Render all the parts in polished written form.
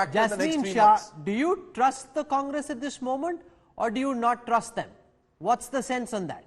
Jasleen Shah, do you trust the Congress at this moment or do you not trust them? What's the sense on that?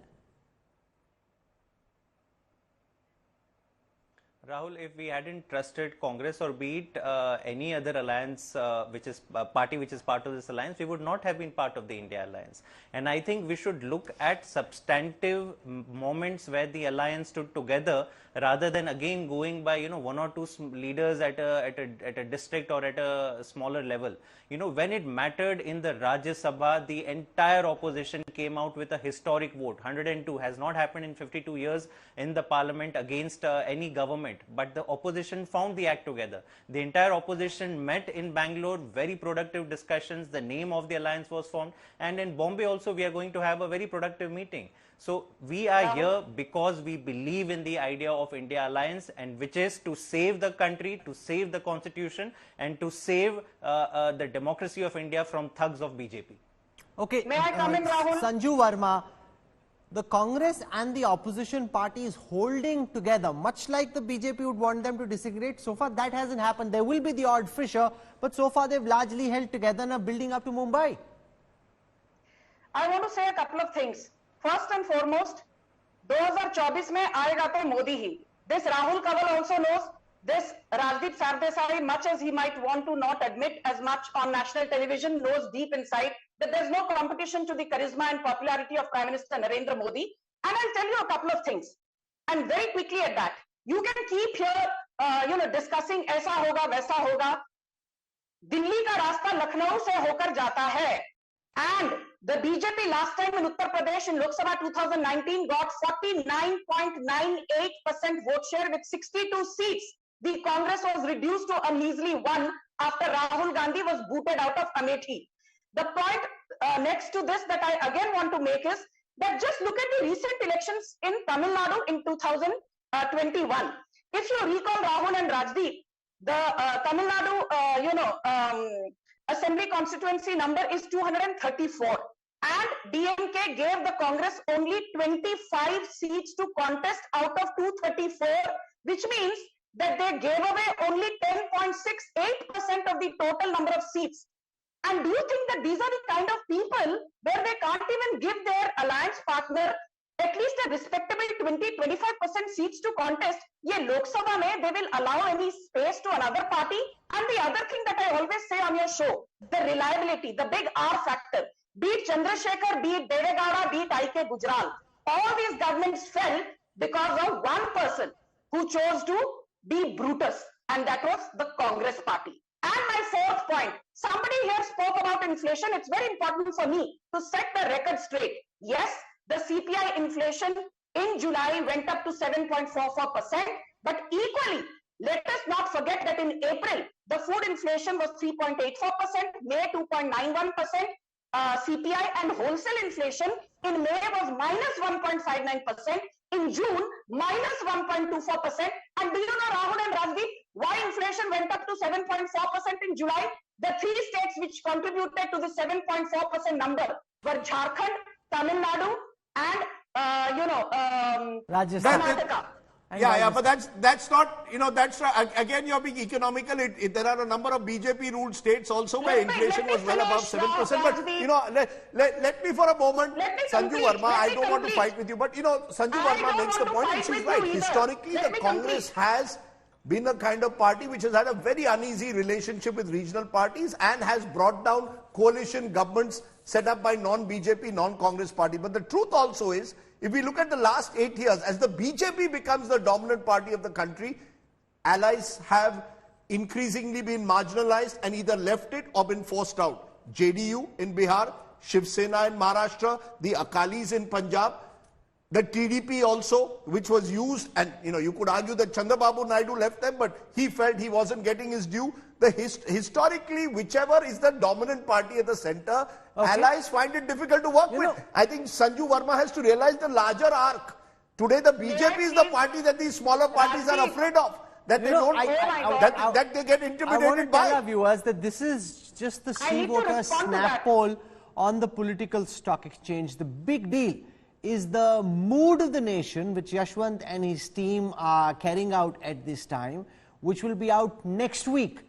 Rahul, if we hadn't trusted Congress or be it any other alliance, which is party which is part of this alliance, we would not have been part of the India alliance. And I think we should look at substantive moments where the alliance stood together, rather than again going by one or two leaders at a district or at a smaller level. When it mattered in the Rajya Sabha, the entire opposition came out with a historic vote. 102 has not happened in 52 years in the parliament against any government. But the opposition found the act together. The entire opposition met in Bangalore, very productive discussions. The name of the alliance was formed. And in Bombay also, we are going to have a very productive meeting. So we are here because we believe in the idea of India Alliance, and which is to save the country, to save the constitution, and to save the democracy of India from thugs of BJP. Okay, may I come in, Rahul? Sanju Verma, the Congress and the opposition party is holding together, much like the BJP would want them to disintegrate. So far, that hasn't happened. There will be the odd fissure, but so far they've largely held together and are building up to Mumbai. I want to say a couple of things. First and foremost, 2024 में आएगा तो मोदी ही. This Rahul Kanwal also knows. This Rajdeep Sardesai, much as he might want to not admit as much on national television, knows deep inside that there's no competition to the charisma and popularity of Prime Minister Narendra Modi. And I'll tell you a couple of things. And very quickly at that, you can keep here, discussing ऐसा होगा, वैसा होगा. दिल्ली का रास्ता लखनऊ से होकर जाता है. And the BJP last time in Uttar Pradesh in Lok Sabha 2019 got 49.98% vote share with 62 seats. The Congress was reduced to a measly 1 after Rahul Gandhi was booted out of Amethi. The point next to this that I again want to make is that just look at the recent elections in Tamil Nadu in 2021. If you recall Rahul and Rajdeep, the Tamil Nadu, Assembly constituency number is 234, and DMK gave the Congress only 25 seats to contest out of 234, which means that they gave away only 10.68% of the total number of seats. And do you think that these are the kind of people where they can't even give their alliance partner at least a respectable 20-25% seats to contest? Ye Lok Sabha mein they will allow any space to another party. And the other thing that I always say on your show, the reliability, the big R factor, be it Chandrasekhar, be it Deve Gowda, be it I.K. Gujral, all these governments fell because of one person who chose to be Brutus, and that was the Congress party. And my fourth point, somebody here spoke about inflation. It's very important for me to set the record straight. Yes, the CPI inflation in July went up to 7.44%, but equally, let us not forget that in April, the food inflation was 3.84%, May 2.91%, CPI and wholesale inflation in May was minus 1.59%, in June, minus 1.24%. And do you know, Rahul and Rajdeep, why inflation went up to 7.4% in July? The three states which contributed to the 7.4% number were Jharkhand, Tamil Nadu, and Karnataka. Yeah, but that's not, that's not, again, you're being economical. There are a number of BJP ruled states also where inflation was well above 7%. But, let me for a moment, Sanju Verma, I don't want to fight with you, but, Sanju Verma makes the point, and she's right. Historically, the Congress has been a kind of party which has had a very uneasy relationship with regional parties and has brought down coalition governments set up by non-BJP, non-Congress party. But the truth also is, if we look at the last 8 years, as the BJP becomes the dominant party of the country, allies have increasingly been marginalized and either left it or been forced out. JDU in Bihar, Shiv Sena in Maharashtra, the Akalis in Punjab, the TDP also, which was used, and you could argue that Chandrababu Naidu left them, but he felt he wasn't getting his due. Historically, whichever is the dominant party at the center, allies find it difficult to work with. I think Sanju Verma has to realize the larger arc. Today, the BJP is the party that these smaller parties are afraid of. That they don't, that they get intimidated by. I want to tell our viewers that this is just the sea voter snap poll on the political stock exchange. The big deal is the mood of the nation, which Yashwant and his team are carrying out at this time, which will be out next week.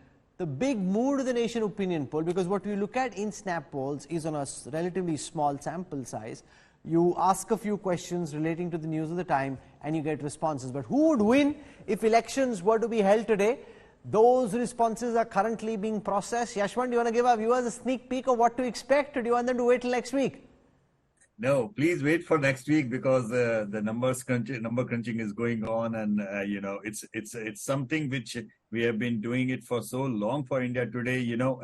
the big mood of the nation opinion poll, because what we look at in snap polls is on a relatively small sample size. You ask a few questions relating to the news of the time and you get responses. But who would win if elections were to be held today? Those responses are currently being processed. Yashwant, do you want to give our viewers a sneak peek of what to expect, or do you want them to wait till next week? No, please wait for next week, because the number crunching is going on, and it's something which we have been doing it for so long for India Today,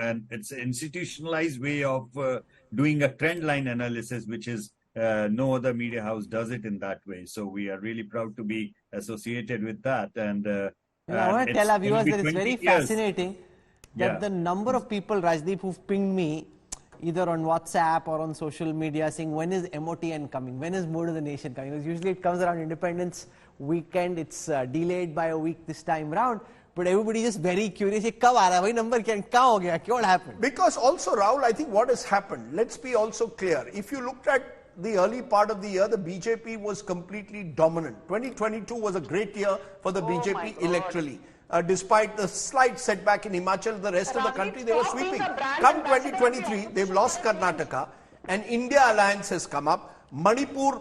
and it's an institutionalized way of doing a trend line analysis, which is no other media house does it in that way. So we are really proud to be associated with that. And I want to tell our viewers that it's very years. Fascinating that the number of people, Rajdeep, who've pinged me either on WhatsApp or on social media saying, when is MOTN coming? When is Mood of the Nation coming? Because usually it comes around Independence weekend. It's delayed by a week this time round. But everybody is very curious. Kab aa raha hai? Number what happened? Because also, Rahul, I think what has happened, let's be also clear. If you looked at the early part of the year, the BJP was completely dominant. 2022 was a great year for the BJP electorally. Despite the slight setback in Himachal, the rest of the country, they were sweeping. Come 2023, they've lost Karnataka, and India Alliance has come up. Manipur,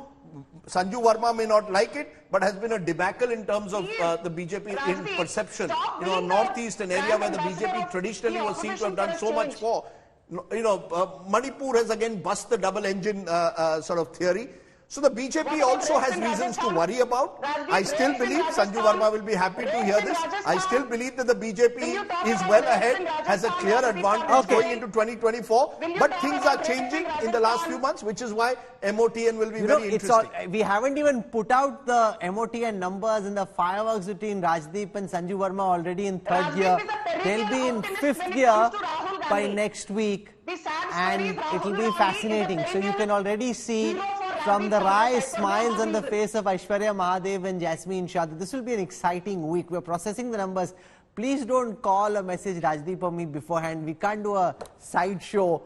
Sanju Verma may not like it, but has been a debacle in terms of the BJP in perception. Northeast, an area where the BJP traditionally was seen to have done so much for. Manipur has again bust the double engine sort of theory. So the BJP also has reasons to worry about. I still believe, Sanju Verma will be happy to hear this, I still believe that the BJP is well ahead, has a clear advantage going into 2024. But things are changing in the last few months, which is why MOTN will be very interesting. We haven't even put out the MOTN numbers and the fireworks between Rajdeep and Sanju Verma already in third gear. They'll be in fifth gear by next week, and it will be fascinating. So you can already see from the wry smiles on the face of Aishwarya Mahadev and Jasmine Shah, this will be an exciting week. We're processing the numbers. Please don't call or message Rajdeep or me beforehand. We can't do a sideshow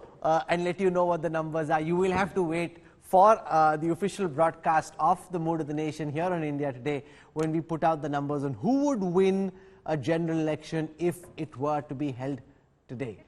and let you know what the numbers are. You will have to wait for the official broadcast of the Mood of the Nation here on India Today, when we put out the numbers on who would win a general election if it were to be held today.